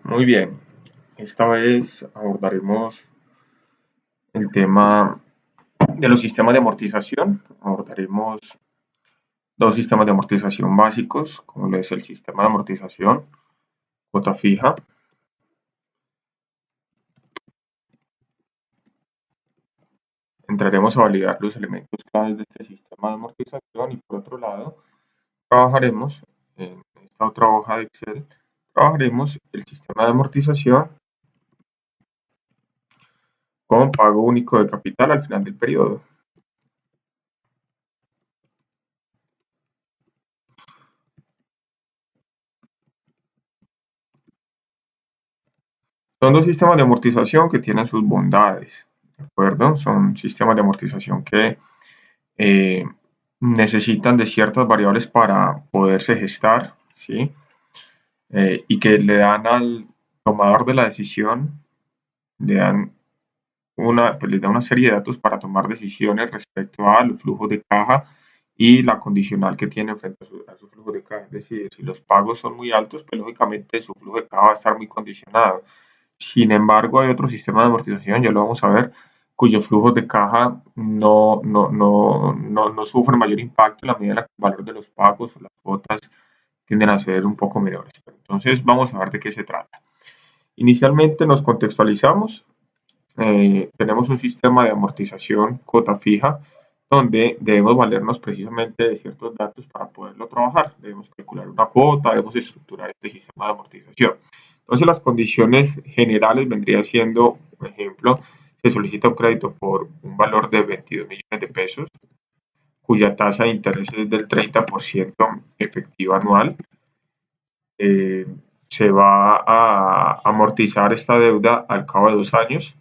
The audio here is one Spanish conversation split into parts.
Muy bien, esta vez abordaremos el tema de los sistemas de amortización. Abordaremos dos sistemas de amortización básicos, como lo es el sistema de amortización cuota fija. Entraremos a validar los elementos claves de este sistema de amortización y por otro lado trabajaremos en esta otra hoja de Excel, trabajaremos el sistema de amortización con pago único de capital al final del periodo. Son dos sistemas de amortización que tienen sus bondades, ¿de acuerdo? Son sistemas de amortización que eh, necesitan de ciertas variables para poderse gestar, ¿sí? Y que le dan al tomador de la decisión, le dan pues les da una serie de datos para tomar decisiones respecto a los flujos de caja y la condicional que tiene frente a su flujo de caja. Es decir, si los pagos son muy altos, pues lógicamente su flujo de caja va a estar muy condicionado. Sin embargo, hay otro sistema de amortización, ya lo vamos a ver, cuyos flujos de caja no sufren mayor impacto en la medida en la que el valor de los pagos o las cuotas tienden a ser un poco menores. Entonces, vamos a ver de qué se trata. Inicialmente nos contextualizamos, tenemos un sistema de amortización cuota fija donde debemos valernos precisamente de ciertos datos para poderlo trabajar. Debemos calcular una cuota, debemos estructurar este sistema de amortización. Entonces las condiciones generales vendría siendo, por ejemplo, se solicita un crédito por un valor de 22 millones de pesos, cuya tasa de interés es del 30% efectiva anual. Eh, Se va a amortizar esta deuda al cabo de 2 años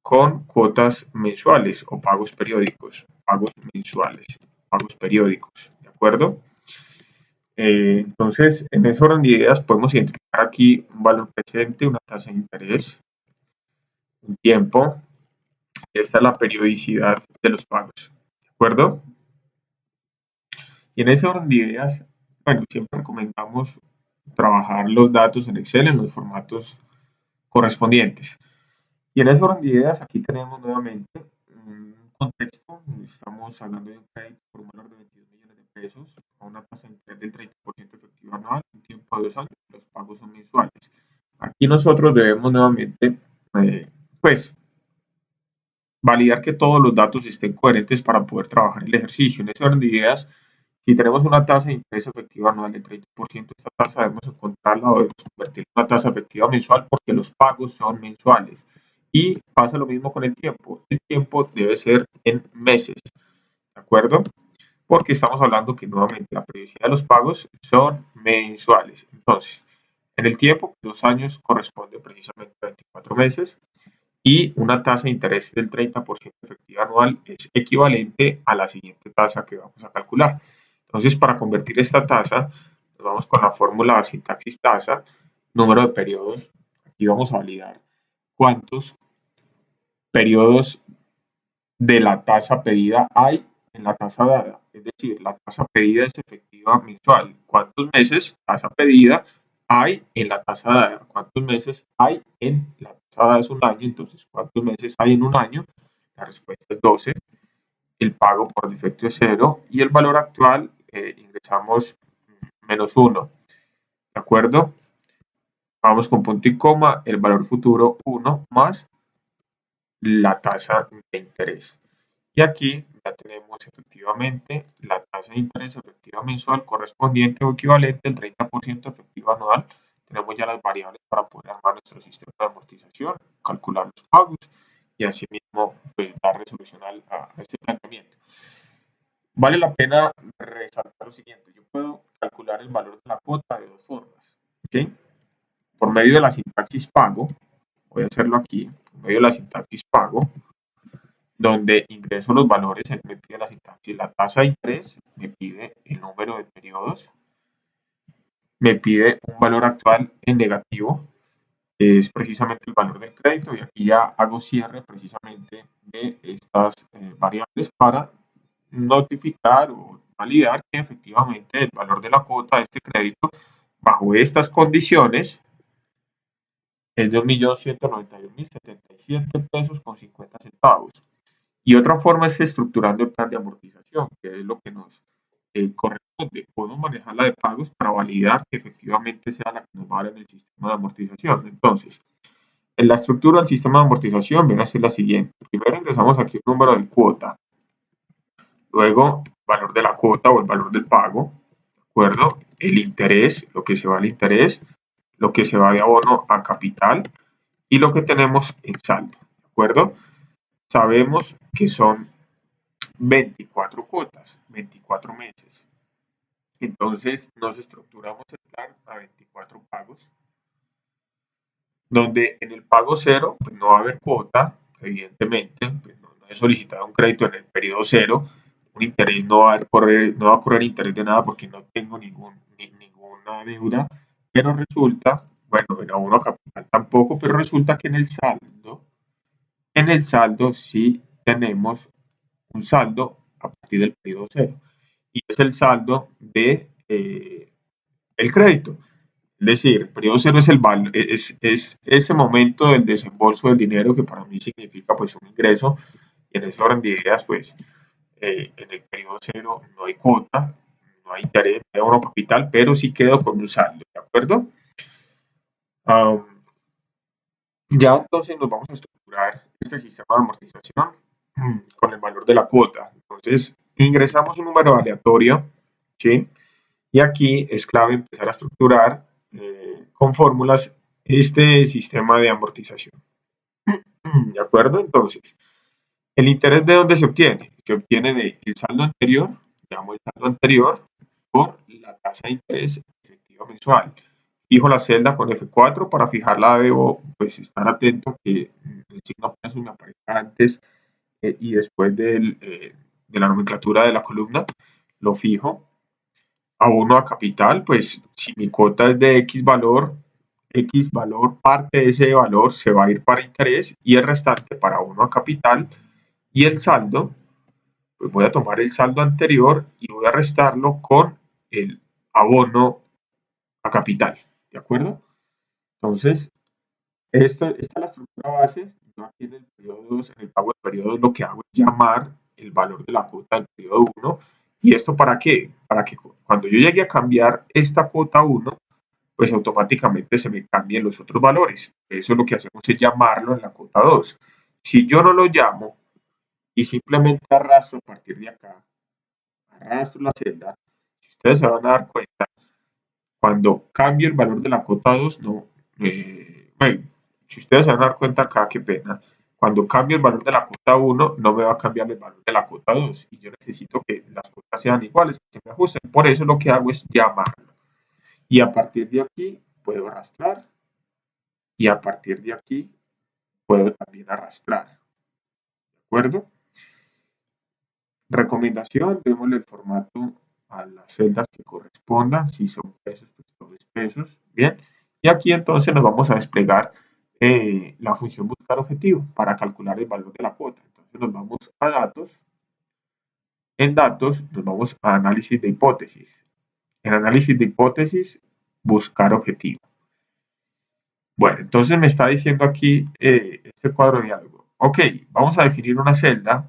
con cuotas mensuales o pagos periódicos, pagos mensuales, pagos periódicos, ¿de acuerdo? Entonces, en ese orden de ideas podemos identificar aquí un valor presente, una tasa de interés, un tiempo, y esta es la periodicidad de los pagos, ¿de acuerdo? Y en ese orden de ideas, bueno, siempre recomendamos trabajar los datos en Excel en los formatos correspondientes. Y en ese orden de ideas, aquí tenemos nuevamente un contexto. Estamos hablando de un crédito por un valor de 22 millones de pesos a una tasa de interés del 30% efectivo anual, un tiempo de 2 años. Los pagos son mensuales. Aquí nosotros debemos nuevamente, pues, validar que todos los datos estén coherentes para poder trabajar el ejercicio. En ese orden de ideas, si tenemos una tasa de interés efectiva anual del 30%, esta tasa debemos encontrarla o debemos convertirla en una tasa efectiva mensual porque los pagos son mensuales. Y pasa lo mismo con el tiempo. El tiempo debe ser en meses, ¿de acuerdo? Porque estamos hablando que nuevamente la periodicidad de los pagos son mensuales. Entonces, en el tiempo, 2 años corresponde precisamente a 24 meses y una tasa de interés del 30% efectiva anual es equivalente a la siguiente tasa que vamos a calcular. Entonces, para convertir esta tasa, nos vamos con la fórmula sintaxis tasa, número de periodos. Aquí vamos a validar cuántos periodos de la tasa pedida hay en la tasa dada. Es decir, la tasa pedida es efectiva mensual. ¿Cuántos meses tasa pedida hay en la tasa dada? ¿Cuántos meses hay en la tasa dada? Es un año, entonces, ¿cuántos meses hay en un año? La respuesta es 12. El pago por defecto es 0 y el valor actual ingresamos -1. ¿De acuerdo? Vamos con punto y coma, el valor futuro 1 más la tasa de interés. Y aquí ya tenemos efectivamente la tasa de interés efectiva mensual correspondiente o equivalente al 30% efectiva anual. Tenemos ya las variables para poder armar nuestro sistema de amortización, calcular los pagos y asimismo pues, dar resolución a este planteamiento. Vale la pena resaltar lo siguiente. Yo puedo calcular el valor de la cuota de dos formas. ¿Okay? Por medio de la sintaxis pago, voy a hacerlo aquí, por medio de la sintaxis pago, donde ingreso los valores, me pide la sintaxis, la tasa de interés, me pide el número de periodos, me pide un valor actual en negativo, que es precisamente el valor del crédito, y aquí ya hago cierre precisamente de estas variables para notificar o validar que efectivamente el valor de la cuota de este crédito bajo estas condiciones es de 1.191.077 pesos con 50 centavos. Y otra forma es estructurando el plan de amortización, que es lo que nos corresponde. Podemos manejarla de pagos para validar que efectivamente sea la que nos va a dar en el sistema de amortización. Entonces, en la estructura del sistema de amortización viene a ser la siguiente. Primero ingresamos aquí el número de cuota, luego valor de la cuota o el valor del pago, ¿de acuerdo? El interés, lo que se va al interés, lo que se va de abono a capital y lo que tenemos en saldo, ¿de acuerdo? Sabemos que son 24 cuotas, 24 meses. Entonces nos estructuramos el plan a 24 pagos, donde en el pago cero pues no va a haber cuota, evidentemente, pues no he solicitado un crédito en el periodo cero, un interés no va a correr interés de nada porque no tengo ninguna deuda, pero resulta, bueno, en abono a capital tampoco, pero resulta que en el saldo sí tenemos un saldo a partir del periodo cero y es el saldo de el crédito. Es decir, el periodo cero es, es ese momento del desembolso del dinero que para mí significa pues un ingreso y en ese orden de ideas pues en el periodo cero no hay cuota, no hay interés, no hay abono capital, pero sí quedo con un saldo, ¿de acuerdo? Um, ya entonces nos vamos a estructurar este sistema de amortización con el valor de la cuota. Entonces ingresamos un número aleatorio, ¿sí? Y aquí es clave empezar a estructurar con fórmulas este sistema de amortización. ¿De acuerdo? Entonces, ¿el interés de dónde se obtiene? Se obtiene del saldo anterior, llamo el saldo anterior, por la tasa de interés efectiva mensual. Fijo la celda con F4, para fijarla debo pues, estar atento a que el signo peso me aparezca antes y después de la nomenclatura de la columna, lo fijo. Abono a capital, pues si mi cuota es de X valor, parte de ese valor se va a ir para interés y el restante para abono a capital y el saldo, pues voy a tomar el saldo anterior y voy a restarlo con el abono a capital, ¿de acuerdo? Entonces, esta es la estructura base. Yo aquí en el periodo 2, en el pago del periodo 2, lo que hago es llamar el valor de la cuota del periodo 1. ¿Y esto para qué? Para que cuando yo llegue a cambiar esta cuota 1, pues automáticamente se me cambien los otros valores. Eso lo que hacemos es llamarlo en la cuota 2. Si yo no lo llamo y simplemente arrastro a partir de acá, arrastro la celda, ustedes se van a dar cuenta, cuando cambie el valor de la cuota 2, no, bueno, si ustedes se van a dar cuenta acá, qué pena, cuando cambie el valor de la cuota 1, no me va a cambiar el valor de la cuota 2 y yo necesito que las cuotas sean iguales, que se me ajusten. Por eso lo que hago es llamarlo. Y a partir de aquí puedo arrastrar y a partir de aquí puedo también arrastrar. ¿De acuerdo? Recomendación, démosle el formato a las celdas que correspondan, si son pesos, pues todo es pesos, bien. Y aquí entonces nos vamos a desplegar la función buscar objetivo para calcular el valor de la cuota. Entonces nos vamos a datos, en datos nos vamos a análisis de hipótesis. En análisis de hipótesis, buscar objetivo. Bueno, entonces me está diciendo aquí este cuadro de diálogo. Ok, vamos a definir una celda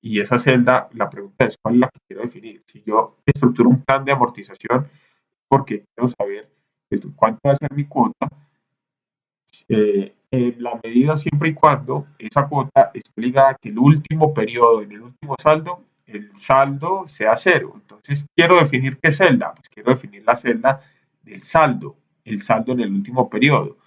y esa celda, la pregunta es cuál es la que quiero definir. Si yo estructuro un plan de amortización, porque quiero saber cuánto va a ser mi cuota, en la medida siempre y cuando esa cuota esté ligada a que el último periodo, en el último saldo, el saldo sea cero. Entonces, quiero definir qué celda. Pues quiero definir la celda del saldo, el saldo en el último periodo.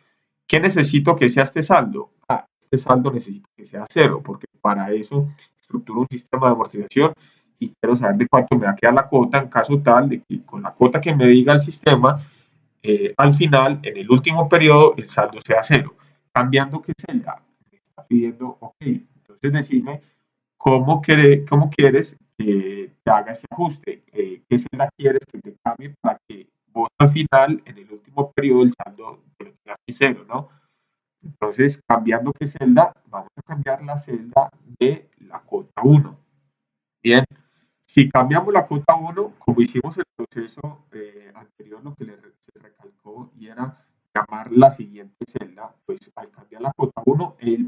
¿Qué necesito que sea este saldo? Este saldo necesito que sea cero, porque para eso estructuro un sistema de amortización y quiero saber de cuánto me va a quedar la cuota en caso tal de que con la cuota que me diga el sistema, al final, en el último periodo, el saldo sea cero. Cambiando qué celda, me está pidiendo, ok, entonces decime cómo quieres que te haga ese ajuste, qué celda quieres que te cambie para que vos al final, en el último periodo, el saldo te lo tengas cero, ¿no? Entonces, cambiando qué celda, vamos a cambiar la celda de la cuota 1. Bien, si cambiamos la cuota 1, como hicimos el proceso anterior, lo que se recalcó y era llamar la siguiente celda,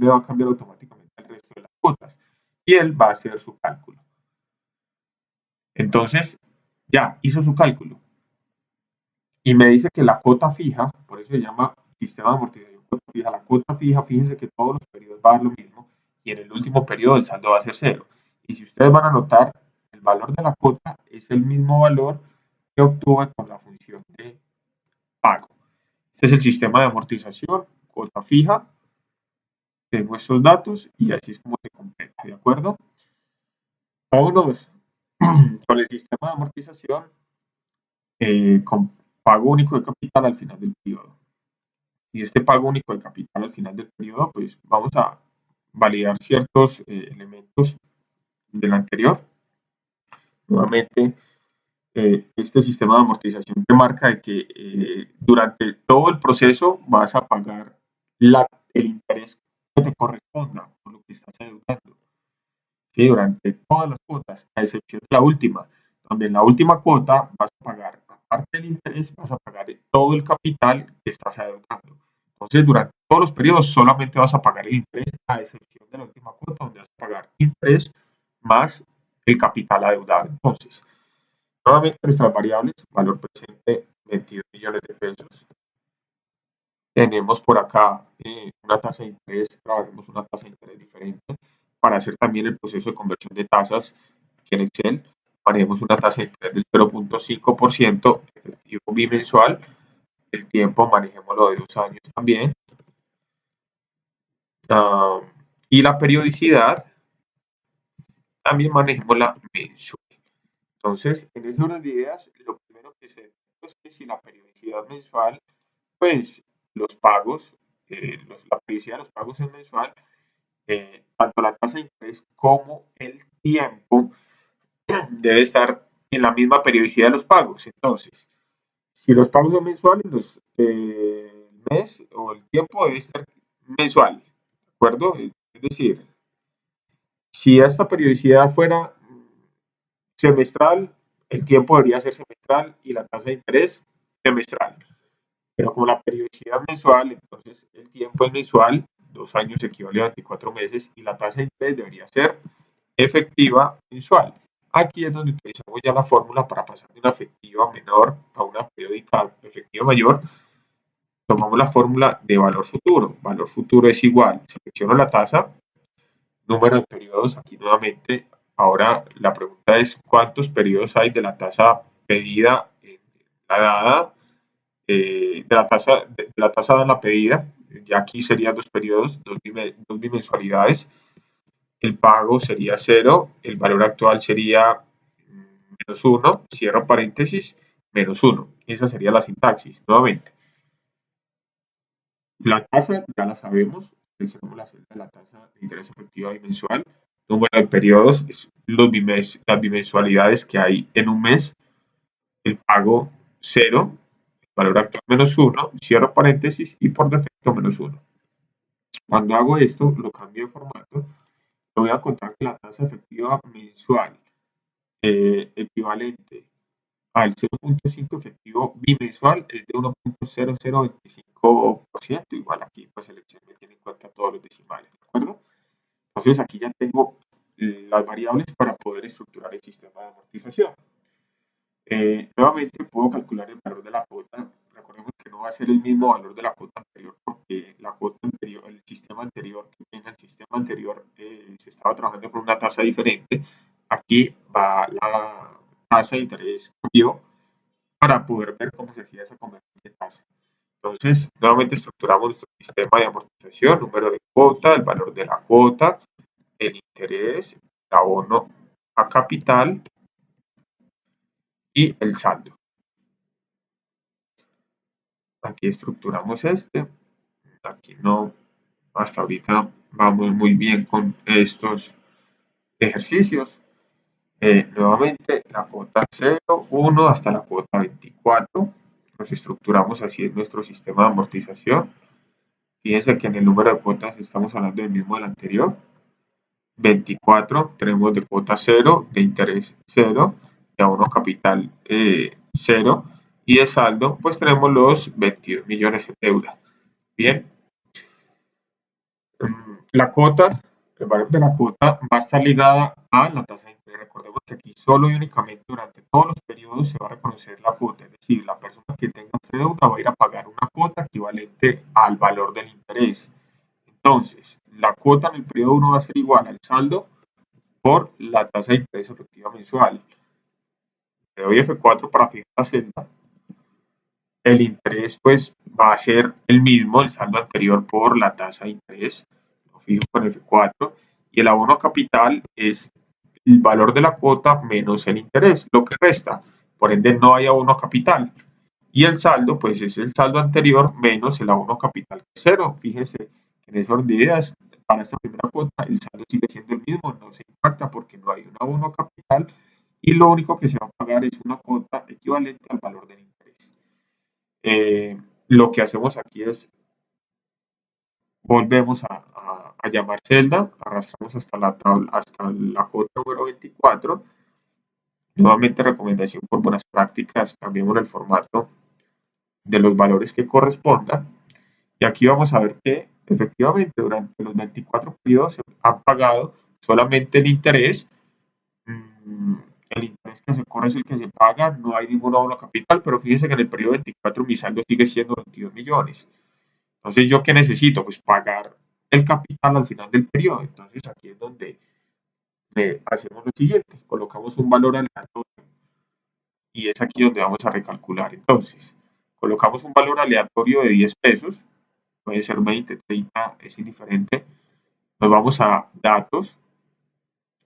me va a cambiar automáticamente el resto de las cuotas y él va a hacer su cálculo. Entonces, ya hizo su cálculo y me dice que la cuota fija, por eso se llama sistema de amortización cuota fija, la cuota fija, fíjense que todos los periodos va a dar lo mismo y en el último periodo el saldo va a ser cero. Y si ustedes van a notar, el valor de la cuota es el mismo valor que obtuve con la función de pago. Este es el sistema de amortización, cuota fija. Tengo estos datos y así es como se completa, ¿de acuerdo? Vámonos con el sistema de amortización con pago único de capital al final del periodo. Y este pago único de capital al final del periodo, pues vamos a validar ciertos elementos del anterior. Nuevamente, este sistema de amortización te marca de que durante todo el proceso vas a pagar el interés que te corresponda por lo que estás adeudando. ¿Sí? Durante todas las cuotas, a excepción de la última, donde en la última cuota vas a pagar, aparte del interés, vas a pagar todo el capital que estás adeudando. Entonces, durante todos los periodos solamente vas a pagar el interés, a excepción de la última cuota, donde vas a pagar interés más el capital adeudado. Entonces, nuevamente nuestras variables, valor presente 22 millones de pesos. Tenemos por acá una tasa de interés, trabajemos una tasa de interés diferente para hacer también el proceso de conversión de tasas aquí en Excel. Manejemos una tasa de interés del 0.5% efectivo bimensual. El tiempo manejémoslo de 2 años también. Y la periodicidad también manejémosla mensual. Entonces, en ese orden de ideas, lo primero que se detecta es que si la periodicidad mensual, pues los pagos, la periodicidad de los pagos es mensual, tanto la tasa de interés como el tiempo debe estar en la misma periodicidad de los pagos. Entonces, si los pagos son mensuales, el mes o el tiempo debe estar mensual, ¿de acuerdo? Es decir, si esta periodicidad fuera semestral, el tiempo debería ser semestral y la tasa de interés semestral. Pero como la periodicidad mensual, entonces el tiempo es mensual, 2 años equivale a 24 meses y la tasa de interés debería ser efectiva mensual. Aquí es donde utilizamos ya la fórmula para pasar de una efectiva menor a una periódica efectiva mayor. Tomamos la fórmula de valor futuro. Valor futuro es igual, selecciono la tasa, número de periodos, aquí nuevamente. Ahora la pregunta es cuántos periodos hay de la tasa pedida en la dada, de la tasa de la pedida. Ya aquí serían 2 periodos, 2 bimensualidades. El pago sería 0, el valor actual sería -1, cierro paréntesis, -1. Esa sería la sintaxis, nuevamente. La tasa ya la sabemos, seleccionamos la tasa de interés efectiva bimensual. Número de periodos, las bimensualidades que hay en un mes. El pago 0, el valor actual -1, cierro paréntesis y por defecto -1. Cuando hago esto, lo cambio de formato, lo voy a encontrar que la tasa efectiva mensual equivalente al 0.5 efectivo bimensual es de 1.0025%, igual aquí pues el Excel me tiene en cuenta todos los decimales, ¿de acuerdo? Entonces aquí ya tengo las variables para poder estructurar el sistema de amortización. Nuevamente puedo calcular el valor de la cuota. Recordemos que no va a ser el mismo valor de la cuota anterior porque la cuota anterior, el sistema anterior se estaba trabajando con una tasa diferente. Aquí va la tasa de interés cambió para poder ver cómo se hacía esa conversión de tasa. Entonces, nuevamente estructuramos nuestro sistema de amortización, número de cuota, el valor de la cuota, el interés, el abono a capital y el saldo. Aquí estructuramos este. Aquí no, hasta ahorita vamos muy bien con estos ejercicios. Nuevamente, la cuota 0, 1 hasta la cuota 24. Nos estructuramos así en nuestro sistema de amortización. Fíjense que en el número de cuotas estamos hablando del mismo del anterior. 24 tenemos de cuota 0, de interés 0, de abono capital 0 y de saldo pues tenemos los 22 millones de deuda. Bien. La cuota, el valor de la cuota va a estar ligada a la tasa de interés. Recordemos que aquí solo y únicamente durante todos los periodos se va a reconocer la cuota, es decir, la persona que tenga esta deuda va a ir a pagar una cuota equivalente al valor del interés. Entonces, la cuota en el periodo 1 va a ser igual al saldo por la tasa de interés efectiva mensual. Le doy F4 para fijar la celda. El interés pues va a ser el mismo, el saldo anterior por la tasa de interés. Lo fijo con F4. Y el abono capital es el valor de la cuota menos el interés, lo que resta. Por ende, no hay abono capital. Y el saldo, pues es el saldo anterior menos el abono capital, que es cero. Fíjese que en esa orden de ideas, para esta primera cuota, el saldo sigue siendo el mismo, no se impacta porque no hay un abono capital y lo único que se va a pagar es una cuota equivalente al valor del interés. Lo que hacemos aquí es volvemos a llamar celda, arrastramos hasta la tabla, hasta la cuota número 24. Nuevamente recomendación por buenas prácticas, cambiemos el formato de los valores que correspondan. Y aquí vamos a ver que efectivamente durante los 24 periodos se han pagado solamente el interés. El interés que se corre es el que se paga, no hay ningún abono capital, pero fíjense que en el periodo 24 mi saldo sigue siendo 22 millones. Entonces, ¿yo qué necesito? Pues pagar el capital al final del periodo. Entonces, aquí es donde hacemos lo siguiente, colocamos un valor aleatorio y es aquí donde vamos a recalcular. Entonces, colocamos un valor aleatorio de 10 pesos, puede ser 20, 30, es indiferente. Nos vamos a datos,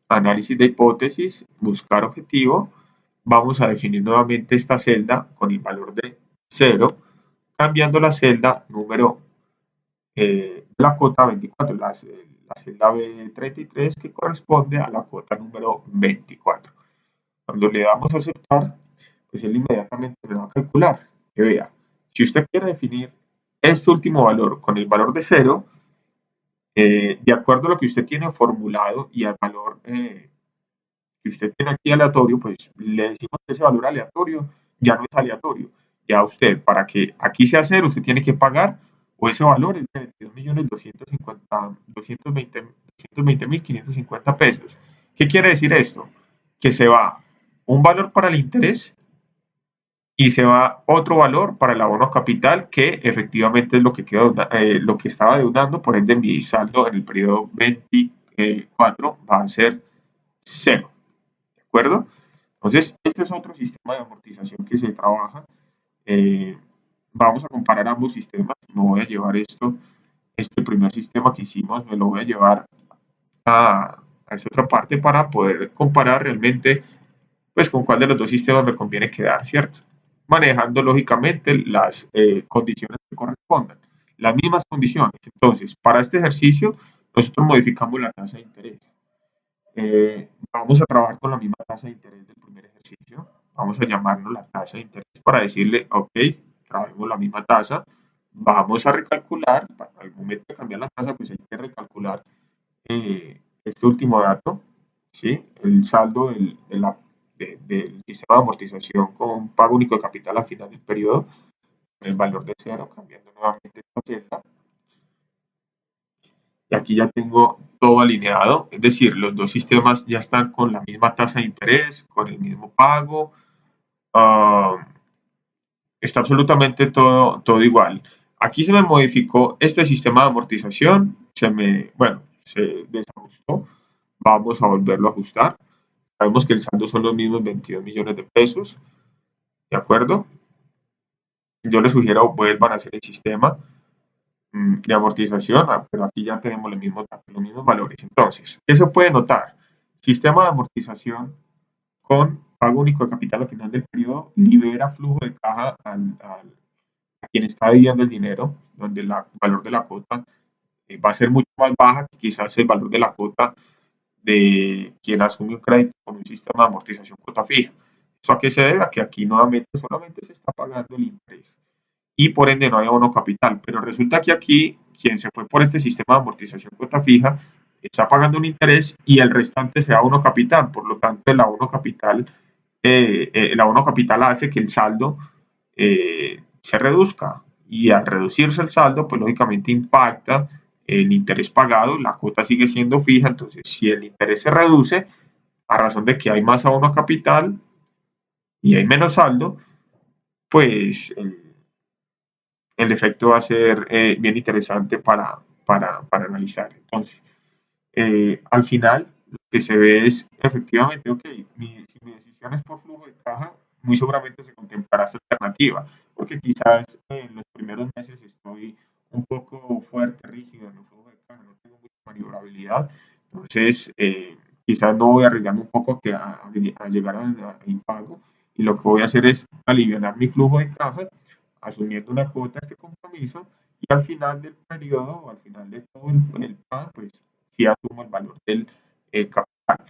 análisis de hipótesis, buscar objetivo. Vamos a definir nuevamente esta celda con el valor de 0, cambiando la celda número la cuota 24, la celda B33 que corresponde a la cuota número 24. Cuando le damos a aceptar, pues él inmediatamente me va a calcular. Que vea, si usted quiere definir este último valor con el valor de 0, de acuerdo a lo que usted tiene formulado y al valor que usted tiene aquí aleatorio, pues le decimos que ese valor aleatorio ya no es aleatorio. Ya usted, para que aquí sea 0, usted tiene que pagar, o ese valor es de 22.220.550 pesos. ¿Qué quiere decir esto? Que se va un valor para el interés y se va otro valor para el abono capital, que efectivamente es lo que, lo que estaba deudando, por ende mi saldo en el periodo 24 va a ser 0. ¿De acuerdo? Entonces, este es otro sistema de amortización que se trabaja. Vamos a comparar ambos sistemas. Me voy a llevar este primer sistema que hicimos, me lo voy a llevar a esta otra parte para poder comparar realmente pues con cuál de los dos sistemas me conviene quedar, ¿cierto? Manejando lógicamente las condiciones que correspondan, las mismas condiciones. Entonces, para este ejercicio, nosotros modificamos la tasa de interés. Vamos a trabajar con la misma tasa de interés del primer ejercicio. Vamos a llamarnos la tasa de interés para decirle, ok, trabajemos la misma tasa. Vamos a recalcular, al momento de cambiar la tasa, pues hay que recalcular este último dato, ¿sí? El saldo del sistema de amortización con pago único de capital al final del periodo, con el valor de 0, cambiando nuevamente esta celda. Y aquí ya tengo todo alineado, es decir, los dos sistemas ya están con la misma tasa de interés, con el mismo pago, está absolutamente todo igual. Aquí se me modificó este sistema de amortización, se desajustó, vamos a volverlo a ajustar. Sabemos que el saldo son los mismos 22 millones de pesos, ¿de acuerdo? Yo les sugiero vuelvan a hacer el sistema de amortización, pero aquí ya tenemos los mismos valores. Entonces, ¿qué se puede notar? Sistema de amortización con pago único de capital al final del periodo libera flujo de caja a quien está debiendo el dinero, donde el valor de la cuota va a ser mucho más baja que quizás el valor de la cuota de quien asume un crédito con un sistema de amortización cuota fija. ¿Eso a qué se debe? A que aquí nuevamente solamente se está pagando el interés y por ende no hay abono capital. Pero resulta que aquí quien se fue por este sistema de amortización cuota fija está pagando un interés y el restante sea abono capital. Por lo tanto, el abono capital hace que el saldo se reduzca y al reducirse el saldo, pues lógicamente impacta el interés pagado, la cuota sigue siendo fija, entonces si el interés se reduce, a razón de que hay más abono a capital y hay menos saldo, pues el efecto va a ser bien interesante para analizar. Entonces, al final, lo que se ve es efectivamente, ok, si mi decisión es por flujo de caja, muy seguramente se contemplará esa alternativa, porque quizás en los primeros meses estoy un poco fuerte, rígido en el flujo de caja, no tengo mucha maniobrabilidad, entonces quizás no voy a arriesgarme un poco a llegar a impago, y lo que voy a hacer es aliviar mi flujo de caja, asumiendo una cuota de este compromiso, y al final del periodo, o al final de todo el plan, pues sí asumo el valor del capital.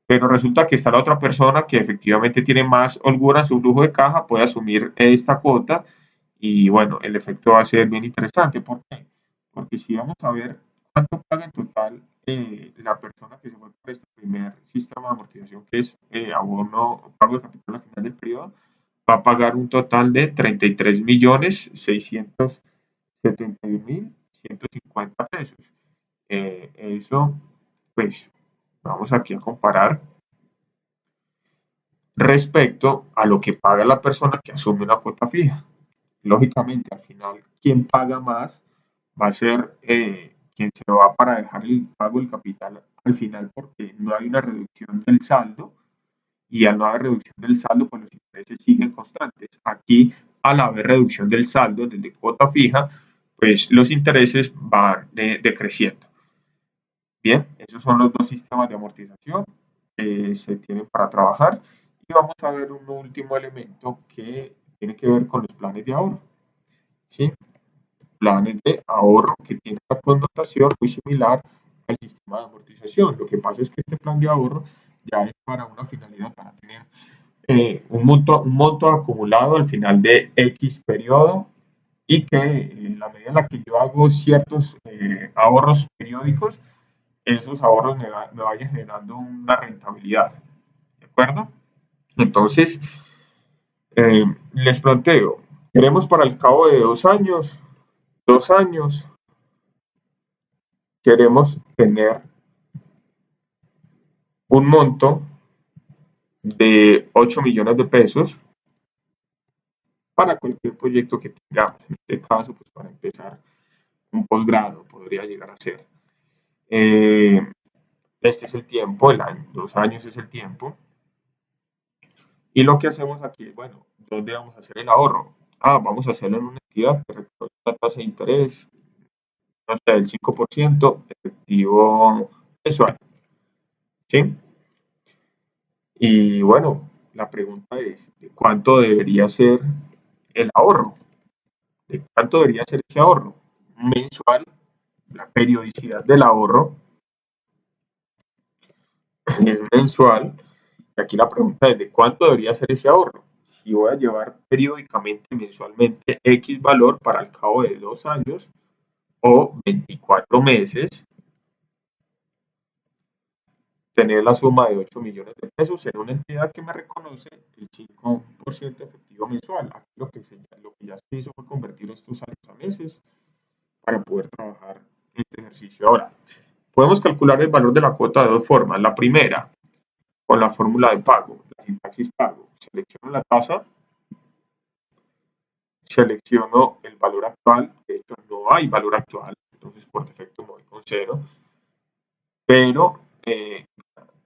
Pero resulta que está la otra persona que efectivamente tiene más holgura en su flujo de caja, puede asumir esta cuota y bueno, el efecto va a ser bien interesante. ¿Por qué? Porque si vamos a ver cuánto paga en total la persona que se fue por este primer sistema de amortización, que es abono, pago de capital al final del periodo, va a pagar un total de 33.671.150 pesos. Eso, pues, vamos aquí a comparar respecto a lo que paga la persona que asume una cuota fija. Lógicamente, al final, quien paga más va a ser quien se va para dejar el pago del capital al final, porque no hay una reducción del saldo, y al no haber reducción del saldo, pues los intereses siguen constantes. Aquí, al haber reducción del saldo desde cuota fija, pues los intereses van decreciendo. Bien, esos son los dos sistemas de amortización que se tienen para trabajar. Y vamos a ver un último elemento que tiene que ver con los planes de ahorro. ¿Sí? Planes de ahorro que tienen una connotación muy similar al sistema de amortización. Lo que pasa es que este plan de ahorro ya es para una finalidad, para tener un monto acumulado al final de X periodo, y que en la medida en la que yo hago ciertos ahorros periódicos, esos ahorros me vayan generando una rentabilidad. ¿De acuerdo? Entonces, les planteo, queremos para el cabo de 2 años, 2 años, queremos tener un monto de 8 millones de pesos para cualquier proyecto que tengamos. En este caso, pues para empezar un posgrado podría llegar a ser. Este es el tiempo, el año, 2 años es el tiempo. Y lo que hacemos aquí es, bueno, ¿dónde vamos a hacer el ahorro? Vamos a hacerlo en una entidad que reconoce una tasa de interés, no sé, del 5% efectivo mensual. ¿Sí? Y bueno, la pregunta es, ¿de cuánto debería ser el ahorro? ¿De cuánto debería ser ese ahorro? Mensual, la periodicidad del ahorro es mensual. Y aquí la pregunta es, ¿de cuánto debería ser ese ahorro? Si voy a llevar periódicamente, mensualmente, X valor para el cabo de 2 años o 24 meses, tener la suma de 8 millones de pesos en una entidad que me reconoce el 5% efectivo mensual. Aquí lo que ya se hizo fue convertir estos años a meses para poder trabajar este ejercicio. Ahora, podemos calcular el valor de la cuota de dos formas. La primera, con la fórmula de pago, la sintaxis pago. Selecciono la tasa, selecciono el valor actual, de hecho no hay valor actual, entonces por defecto me voy con 0, pero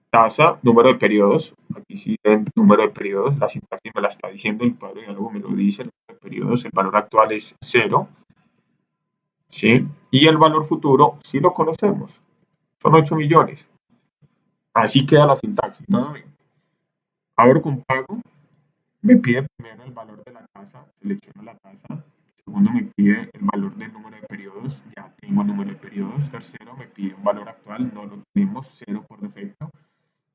tasa, número de periodos, aquí sí ven número de periodos, la sintaxis me la está diciendo, el cuadro de diálogo me lo dice, el número de periodos, el valor actual es 0, ¿sí? Y el valor futuro sí lo conocemos, son 8 millones. Así queda la sintaxis, nuevamente. Abro con pago, me pide primero el valor de la tasa, selecciono la tasa. Segundo, me pide el valor del número de periodos, ya tengo el número de periodos. Tercero, me pide un valor actual, no lo tenemos, 0 por defecto.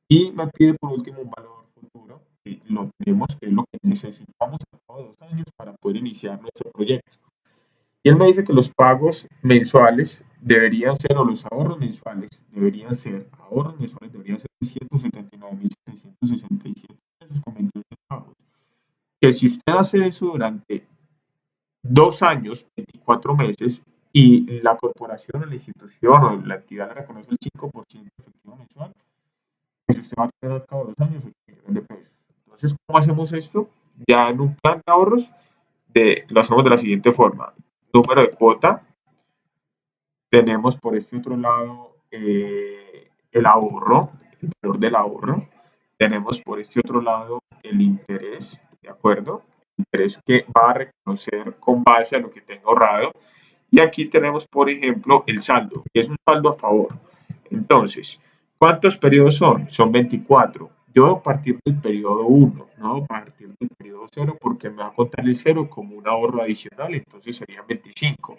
Y me pide por último un valor futuro, que lo tenemos, que es lo que necesitamos a cabo de 2 años para poder iniciar nuestro proyecto. Y él me dice que los pagos mensuales deberían ser, o los ahorros mensuales deberían ser, ahorros mensuales deberían ser 179.767 pesos con 22 centavos. Que si usted hace eso durante 2 años, 24 meses, y la corporación o la institución o la entidad le reconoce el 5% de efectivo mensual, pues usted va a tener al cabo de 2 años 8 millones de pesos. Entonces, ¿cómo hacemos esto? Ya en un plan de ahorros lo hacemos de la siguiente forma. Número de cuota, tenemos por este otro lado el ahorro, el valor del ahorro. Tenemos por este otro lado el interés, ¿de acuerdo? El interés que va a reconocer con base a lo que tenga ahorrado. Y aquí tenemos, por ejemplo, el saldo, que es un saldo a favor. Entonces, ¿cuántos periodos son? Son 24. Yo voy a partir del periodo 1, no voy a partir del periodo 0 porque me va a contar el 0 como un ahorro adicional, entonces serían 25.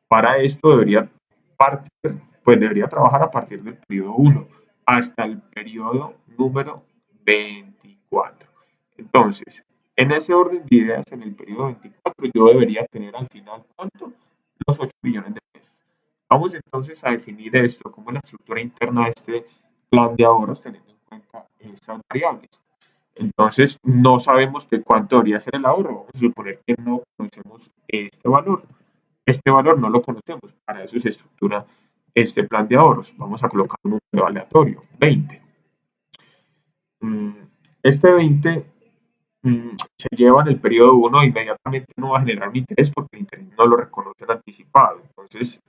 Para esto debería trabajar a partir del periodo 1 hasta el periodo número 24. Entonces, en ese orden de ideas, en el periodo 24, yo debería tener al final, ¿cuánto? Los 8 millones de pesos. Vamos entonces a definir esto como la estructura interna de este plan de ahorros, teniendo en cuenta estas variables. Entonces, no sabemos de cuánto debería ser el ahorro. Vamos a suponer que no conocemos este valor. Este valor no lo conocemos. Para eso se estructura este plan de ahorros. Vamos a colocar un número aleatorio, 20. Este 20 se lleva en el periodo 1, inmediatamente no va a generar un interés porque el interés no lo reconoce el anticipado. Entonces,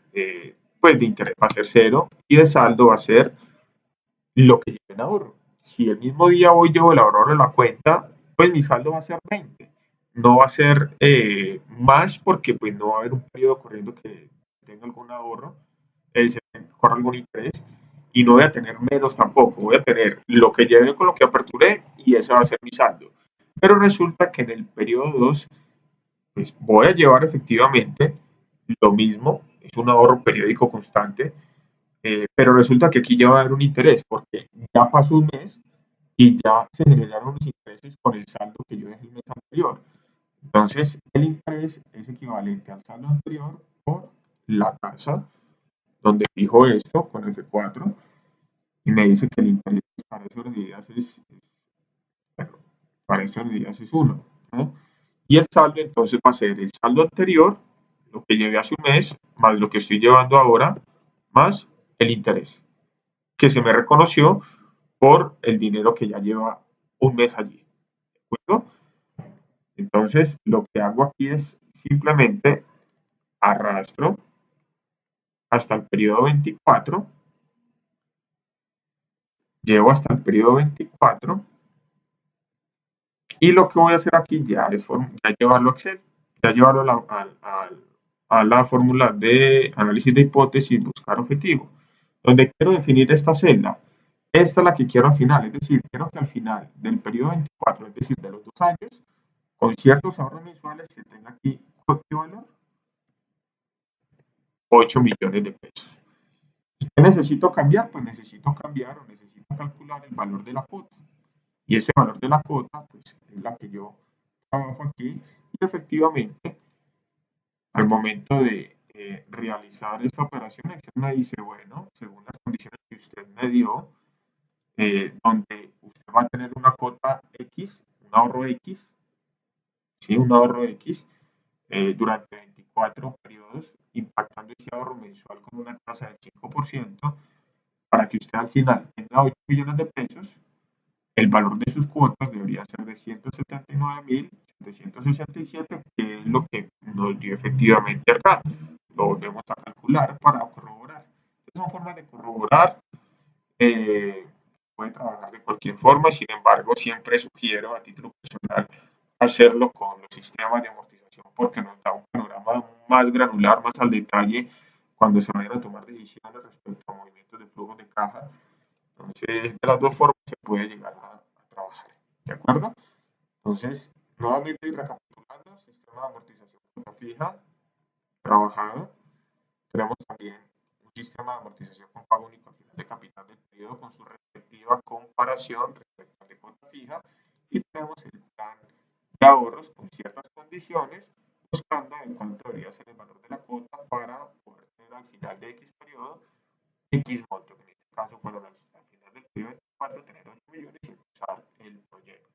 pues de interés va a ser 0 y de saldo va a ser lo que lleve en ahorro. Si el mismo día voy llevo el ahorro en la cuenta, pues mi saldo va a ser 20. No va a ser más porque pues no va a haber un periodo corriendo que tenga algún ahorro, se corra algún interés y no voy a tener menos tampoco. Voy a tener lo que lleve con lo que aperturé y ese va a ser mi saldo. Pero resulta que en el periodo 2 pues voy a llevar efectivamente lo mismo, es un ahorro periódico constante, pero resulta que aquí ya va a haber un interés porque ya pasó un mes y ya se generaron unos intereses con el saldo que yo dejé el mes anterior. Entonces, el interés es equivalente al saldo anterior por la tasa, donde fijo esto con F4 y me dice que el interés para esas medidas bueno, para esas medidas es 1, ¿no? Y el saldo entonces va a ser el saldo anterior, lo que llevé hace un mes, más lo que estoy llevando ahora, más el interés, que se me reconoció por el dinero que ya lleva un mes allí. ¿De acuerdo? Entonces, lo que hago aquí es simplemente arrastro hasta el periodo 24, llevo hasta el periodo 24 y lo que voy a hacer aquí ya es ya llevarlo a Excel, ya llevarlo a la fórmula de análisis de hipótesis, buscar objetivo, donde quiero definir esta celda. Esta es la que quiero al final, es decir, quiero que al final del periodo 24, es decir, de los 2 años, con ciertos ahorros mensuales se tenga aquí, ¿qué valor? 8 millones de pesos. ¿Y qué necesito cambiar? Pues necesito cambiar o necesito calcular el valor de la cuota. Y ese valor de la cuota, pues es la que yo trabajo aquí. Y efectivamente, al momento de realizar esta operación, Excel me dice, bueno, según las condiciones que usted me dio, donde usted va a tener una cuota X, un ahorro X, ¿sí? Un ahorro X, durante 24 periodos, impactando ese ahorro mensual con una tasa del 5%, para que usted al final tenga 8 millones de pesos, el valor de sus cuotas debería ser de 179.767, que es lo que nos dio efectivamente acá. Lo volvemos a calcular para corroborar. Son formas de corroborar. Puede trabajar de cualquier forma, sin embargo, siempre sugiero a título personal hacerlo con los sistemas de amortización porque nos da un panorama más granular, más al detalle cuando se vayan a tomar decisiones respecto a movimientos de flujos de caja. Entonces, de las dos formas se puede llegar a trabajar. ¿De acuerdo? Entonces, nuevamente y recapitulando, sistema de amortización cuota fija, trabajado. Tenemos también un sistema de amortización con pago único al final de capital del periodo con su respectiva comparación respecto al de cuota fija. Y tenemos el plan de ahorros con ciertas condiciones, buscando en cuánto debería ser el valor de la cuota para poder tener al final de X periodo X monto, que en este caso fueron al final del periodo 24, tener 8 millones y empezar el proyecto.